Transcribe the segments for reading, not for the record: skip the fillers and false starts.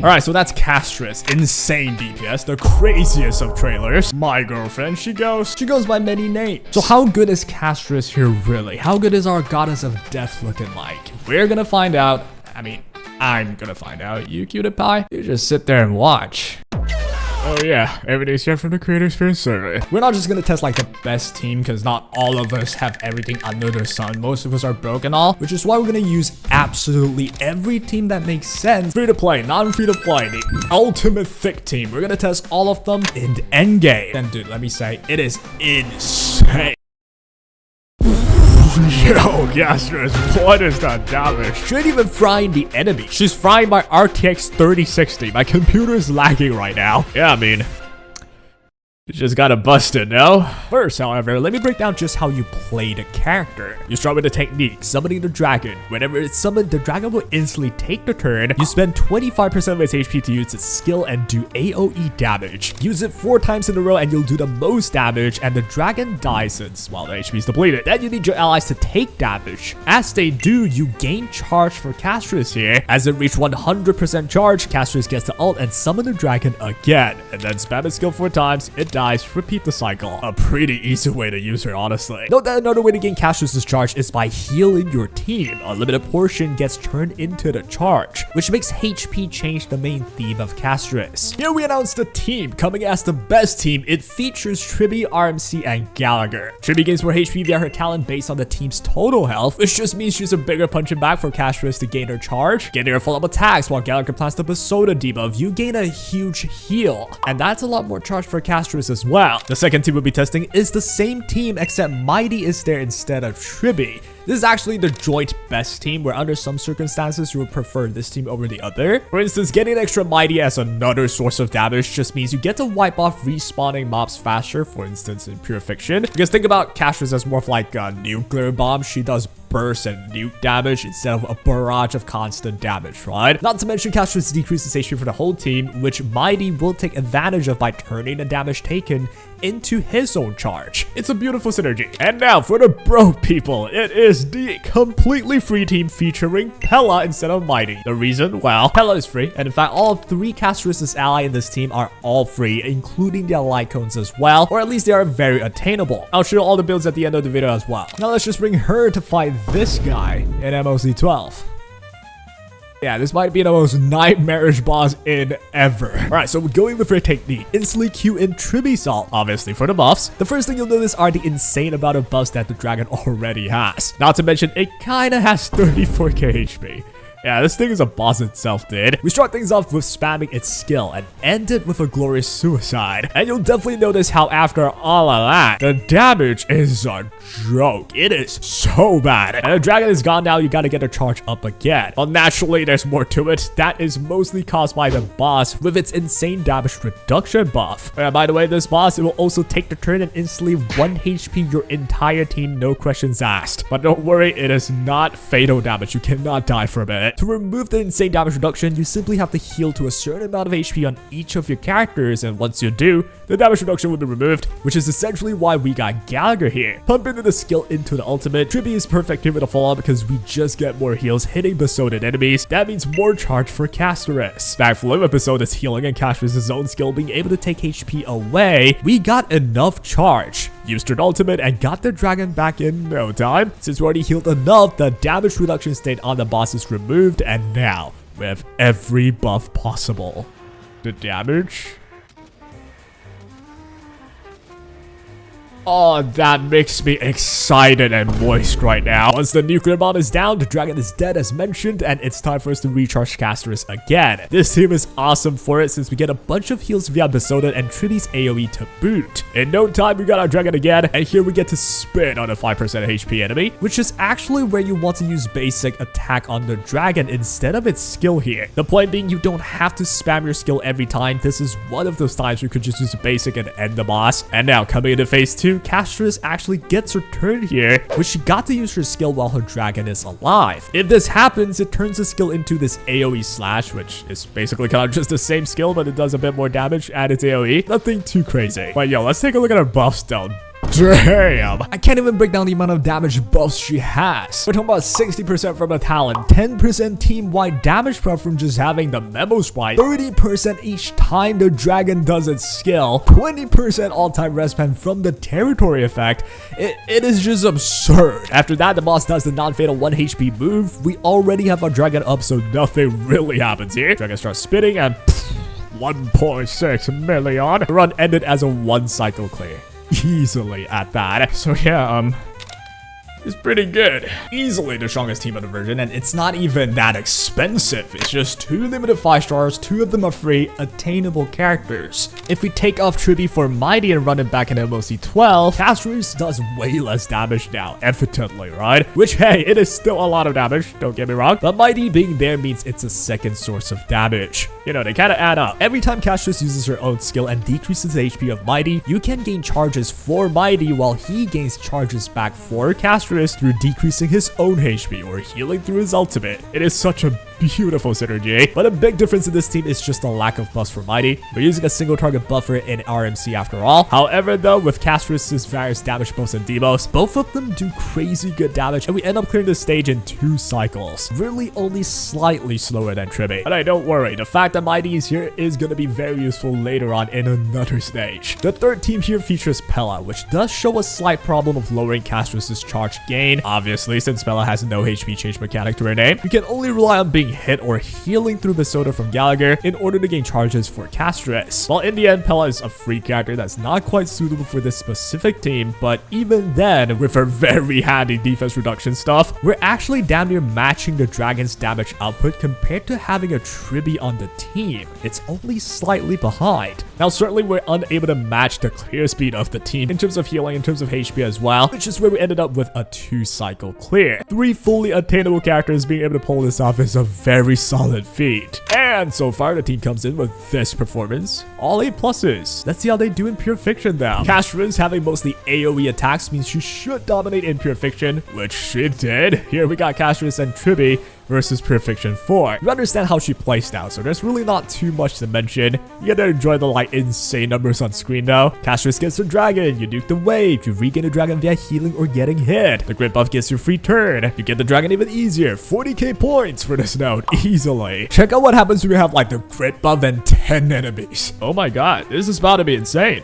Alright, so that's Castorice. Insane DPS, the craziest of trailers. My girlfriend, she goes by many names. So how good is Castorice here really? How good is our goddess of death looking like? We're gonna find out. I mean, I'm gonna find out. You cutie pie? You just sit there and watch. Oh yeah, everything's here from the Creator Experience Survey. We're not just gonna test like the best team, because not all of us have everything under the sun. Most of us are broke and all, which is why we're gonna use absolutely every team that makes sense. Free to play, non-free to play, the ultimate THICC team. We're gonna test all of them in the endgame. And dude, let me say, it is insane. Yo, Castorice, what is that damage? She ain't even frying the enemy. She's frying my RTX 3060. My computer is lagging right now. Yeah, I mean, you just gotta bust it, no? First, however, let me break down just how you play the character. You start with the technique, summoning the dragon. Whenever it's summoned, the dragon will instantly take the turn. You spend 25% of its HP to use its skill and do AoE damage. Use it 4 times in a row and you'll do the most damage, and the dragon dies since, well, the HP is depleted. Then you need your allies to take damage. As they do, you gain charge for Castorice here. As it reaches 100% charge, Castorice gets the ult and summon the dragon again. And then spam its skill 4 times, it dies, repeat the cycle. A pretty easy way to use her, honestly. Note that another way to gain Castorice's charge is by healing your team. A limited portion gets turned into the charge, which makes HP change the main theme of Castorice. Here we announce the team. Coming as the best team, it features Tribbie, RMC, and Gallagher. Tribbie gains more HP via her talent based on the team's total health, which just means she's a bigger punching bag for Castorice to gain her charge, getting her follow-up attacks, while Gallagher plants the Basoda debuff. You gain a huge heal, and that's a lot more charge for Castorice as well. The second team we'll be testing is the same team, except Mydei is there instead of Tribbie. This is actually the joint best team, where under some circumstances you would prefer this team over the other. For instance, getting extra Mydei as another source of damage just means you get to wipe off respawning mobs faster, for instance in Pure Fiction. Because think about Castorice as more of like a nuclear bomb. She does burst and nuke damage instead of a barrage of constant damage, right? Not to mention Castorice decreases HP for the whole team, which Mydei will take advantage of by turning the damage taken into his own charge. It's a beautiful synergy. And now for the broke people, it is the completely free team featuring Pela instead of Mydei. The reason? Well, Pela is free, and in fact all 3 Castorice's allies in this team are all free, including their Lightcones as well, or at least they are very attainable. I'll show you all the builds at the end of the video as well. Now let's just bring her to fight this guy in MOC 12. Yeah, this might be the most nightmarish boss in ever. Alright, so we're going with her technique. Instantly Q in Tribbie Salt, obviously for the buffs. The first thing you'll notice are the insane amount of buffs that the dragon already has. Not to mention, it kinda has 34k HP. Yeah, this thing is a boss itself, dude. We start things off with spamming its skill and end it with a glorious suicide. And you'll definitely notice how after all of that, the damage is a joke. It is so bad. And the dragon is gone now, you gotta get a charge up again. Well, naturally, there's more to it. That is mostly caused by the boss with its insane damage reduction buff. And by the way, this boss, it will also take the turn and instantly 1 HP your entire team, no questions asked. But don't worry, it is not fatal damage. You cannot die from it. To remove the insane damage reduction, you simply have to heal to a certain amount of HP on each of your characters, and once you do, the damage reduction will be removed, which is essentially why we got Gallagher here. Pumping the skill into the ultimate, Tribbie is perfect here with a follow-up because we just get more heals hitting Basoded enemies. That means more charge for Castorice. Backflowing with Basoda's healing and Castorice's own skill being able to take HP away, we got enough charge. Used her ultimate and got the dragon back in no time. Since we already healed enough, the damage reduction state on the boss is removed, and now we have every buff possible. The damage? Oh, that makes me excited and moist right now. Once the nuclear bomb is down, the dragon is dead as mentioned, and it's time for us to recharge Castorice again. This team is awesome for it since we get a bunch of heals via Basoda and Tribbie's AoE to boot. In no time, we got our dragon again, and here we get to spin on a 5% HP enemy, which is actually where you want to use basic attack on the dragon instead of its skill here. The point being, you don't have to spam your skill every time. This is one of those times you could just use basic and end the boss. And now, coming into phase 2, Castorice actually gets her turn here, which she got to use her skill while her dragon is alive. If this happens, it turns the skill into this AoE slash, which is basically kind of just the same skill, but it does a bit more damage and it's AoE. Nothing too crazy. But yo, let's take a look at her buffs though. Damn! I can't even break down the amount of damage buffs she has. We're talking about 60% from a talent, 10% team-wide damage buff from just having the memo sprite, 30% each time the dragon does its skill, 20% all-time respan from the territory effect. It is just absurd. After that, the boss does the non-fatal 1 HP move. We already have our dragon up, so nothing really happens here. Dragon starts spitting and 1.6 million. The run ended as a 1 cycle clear. Easily at that. So yeah, it's pretty good. Easily the strongest team of the version, and it's not even that expensive. It's just 2 limited 5 stars, 2 of them are free, attainable characters. If we take off Tribbie for Mydei and run it back in MOC 12, Castorice does way less damage now, evidently, right? Which, hey, it is still a lot of damage, don't get me wrong, but Mydei being there means it's a second source of damage. You know, they kind of add up. Every time Castorice uses her own skill and decreases the HP of Mydei, you can gain charges for Mydei while he gains charges back for Castorice through decreasing his own HP or healing through his ultimate. It is such a beautiful synergy, but a big difference in this team is just the lack of buffs for Mydei. We're using a single target buffer in RMC after all. However though, with Castorice's various damage buffs and debuffs, both of them do crazy good damage, and we end up clearing the stage in 2 cycles. Really only slightly slower than Tribbie. But hey, don't worry, the fact that Mydei is here is going to be very useful later on in another stage. The third team here features Pela, which does show a slight problem of lowering Castorice's charge gain. Obviously, since Pela has no HP change mechanic to her name, you can only rely on being hit or healing through the soda from Gallagher in order to gain charges for Castorice. While in the end, Pela is a free character that's not quite suitable for this specific team, but even then, with her very handy defense reduction stuff, we're actually damn near matching the dragon's damage output compared to having a Tribbie on the team. It's only slightly behind. Now, certainly we're unable to match the clear speed of the team in terms of healing, in terms of HP as well, which is where we ended up with a 2 cycle clear. 3 fully attainable characters being able to pull this off is a very solid feat. And so far, the team comes in with this performance. All A pluses. Let's see how they do in Pure Fiction though. Castorice having mostly AoE attacks means she should dominate in Pure Fiction, which she did. Here we got Castorice and Tribbie versus Pure Fiction 4. You understand how she plays now, so there's really not too much to mention. You get to enjoy the like insane numbers on screen though. Castorice gets the dragon, you nuke the wave, you regain the dragon via healing or getting hit. The grid buff gets you free turn. You get the dragon even easier, 40k points for this node, easily. Check out what happens when you have like the grid buff and 10 enemies. Oh my god, this is about to be insane.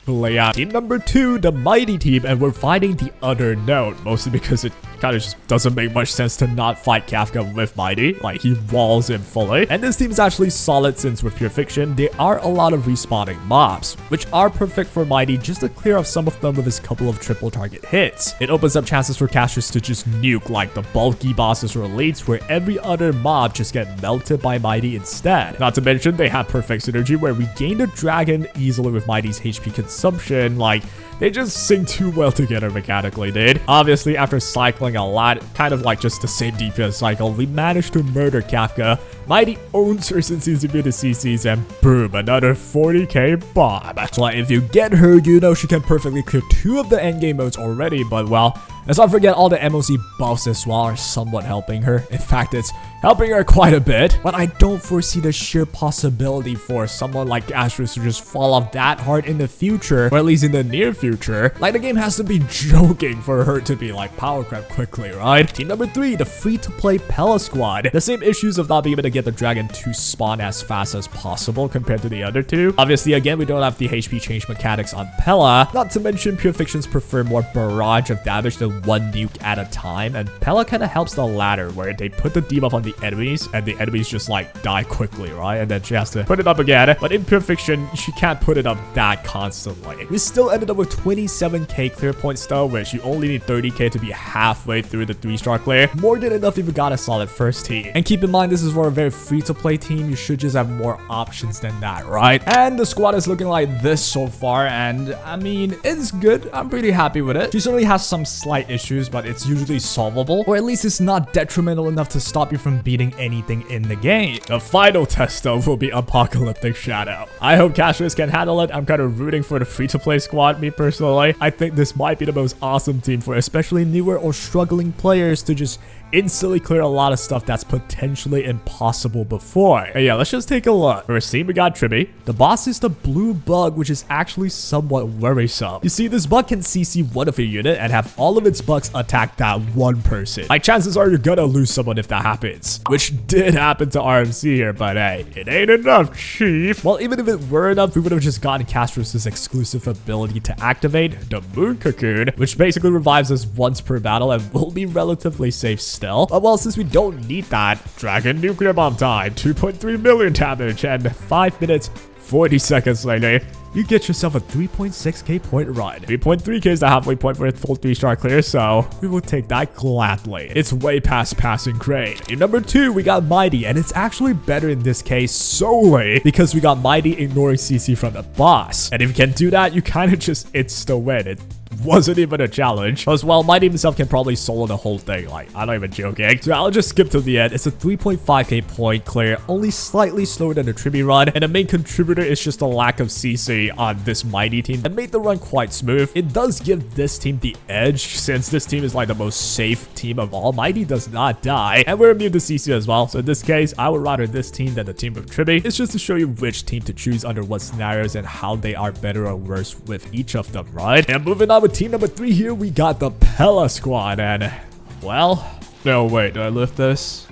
Layout. Team number 2, the Mydei team, and we're fighting the other node, mostly because it kind of just doesn't make much sense to not fight Kafka with Mydei. Like, he walls him fully. And this team is actually solid since with Pure Fiction, there are a lot of respawning mobs, which are perfect for Mydei just to clear off some of them with his couple of triple target hits. It opens up chances for Castorice to just nuke like the bulky bosses or elites, where every other mob just get melted by Mydei instead. Not to mention, they have perfect synergy where we gain the dragon easily with Mydei's HP consumption. Like, they just sync too well together mechanically, dude. Obviously, after cycling a lot, kind of like just the same DPS cycle, we managed to murder Kafka. Mydei owns her since he's immune to CCs, and boom, another 40k bomb. So like, if you get her, you know she can perfectly clear 2 of the endgame modes already, but well, let's not forget all the MOC buffs as well are somewhat helping her. In fact, it's helping her quite a bit, but I don't foresee the sheer possibility for someone like Castorice to just fall off that hard in the future, or at least in the near future. Like, the game has to be joking for her to be like power crept quickly, right? Team number 3, the free-to-play Pela squad. The same issues of not being able to get the dragon to spawn as fast as possible compared to the other 2. Obviously, again, we don't have the HP change mechanics on Pela, not to mention Pure Fictions prefer more barrage of damage than 1 nuke at a time, and Pela kind of helps the latter, where they put the debuff on the enemies, and the enemies just like die quickly, right? And then she has to put it up again. But in Pure Fiction, she can't put it up that constantly. We still ended up with 27k clear points though, which you only need 30k to be halfway through the 3-star clear. More than enough if you got a solid first team. And keep in mind, this is for a very free-to-play team. You should just have more options than that, right? And the squad is looking like this so far, and I mean, it's good. I'm pretty happy with it. She certainly has some slight slight issues, but it's usually solvable, or at least it's not detrimental enough to stop you from beating anything in the game. The final test though will be Apocalyptic Shadow. I hope Castorice can handle it. I'm kind of rooting for the free-to-play squad, me personally. I think this might be the most awesome team for especially newer or struggling players to just instantly clear a lot of stuff that's potentially impossible before. But yeah, let's just take a look. First team, we got Tribbie. The boss is the blue bug, which is actually somewhat worrisome. You see, this bug can CC one of your unit and have all of its bugs attack that one person. Like, chances are you're gonna lose someone if that happens, which did happen to RMC here, but hey, it ain't enough, chief. Well, even if it were enough, we would have just gotten Castorice's exclusive ability to activate the Moon Cocoon, which basically revives us once per battle and will be relatively safe still. But well, since we don't need that, Dragon Nuclear Bomb time, 2.3 million damage, and 5 minutes 40 seconds later, you get yourself a 3.6k point run. 3.3k is the halfway point for a full 3-star clear, so we will take that gladly. It's way past passing grade. In number 2, we got Mydei, and it's actually better in this case solely because we got Mydei ignoring CC from the boss. And if you can do that, you kind of just insta-win. It wasn't even a challenge. Plus, well, Mydei himself can probably solo the whole thing. Like, I'm not even joking. So I'll just skip to the end. It's a 3.5k point clear, only slightly slower than the Tribbie run, and the main contributor is just the lack of CC on this Mydei team that made the run quite smooth. It does give this team the edge since this team is like the most safe team of all. Mydei does not die, and we're immune to CC as well. So in this case, I would rather this team than the team of Tribbie. It's just to show you which team to choose under what scenarios and how they are better or worse with each of them, right? And moving on with team number 3 here, we got the Pela squad, and well, no, wait, do I lift this?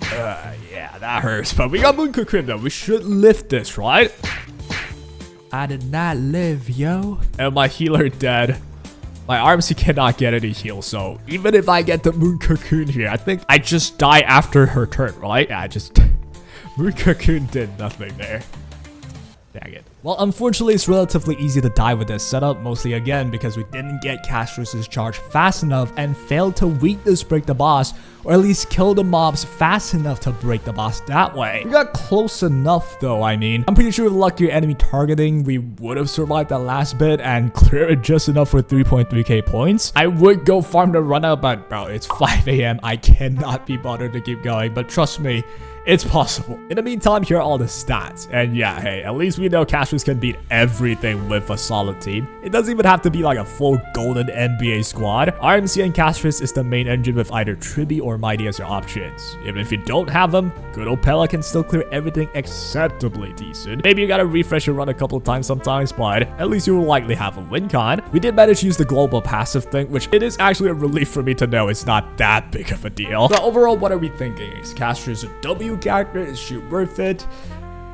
Yeah, that hurts, but we got Moon Cocoon though. We should lift this, right? I did not live, yo. And my healer dead. My RMC cannot get any heal, so even if I get the Moon Cocoon here, I think I just die after her turn, right? Yeah, Moon Cocoon did nothing there. Dang it. Well, unfortunately, it's relatively easy to die with this setup, mostly again because we didn't get Castorice's charge fast enough and failed to weakness break the boss, or at least kill the mobs fast enough to break the boss that way. We got close enough though, I mean. I'm pretty sure with luckier enemy targeting, we would have survived that last bit and clear it just enough for 3.3k points. I would go farm the run out, but bro, it's 5 AM. I cannot be bothered to keep going, but trust me, it's possible. In the meantime, here are all the stats. And yeah, hey, at least we know Castorice can beat everything with a solid team. It doesn't even have to be like a full golden NBA squad. RMC and Castorice is the main engine with either Tribbie or Mydei as your options. Even if you don't have them, good old Pela can still clear everything acceptably decent. Maybe you gotta refresh your run a couple of times sometimes, but at least you will likely have a win con. We did manage to use the global passive thing, which it is actually a relief for me to know it's not that big of a deal. But overall, what are we thinking? Is Castorice a W character? Is she worth it?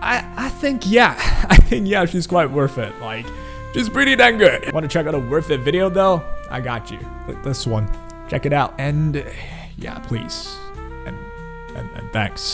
I think yeah. I think yeah, she's quite worth it. Like, she's pretty dang good. Want to check out a worth it video though? I got you. Like this one. Check it out. And yeah, please. And thanks.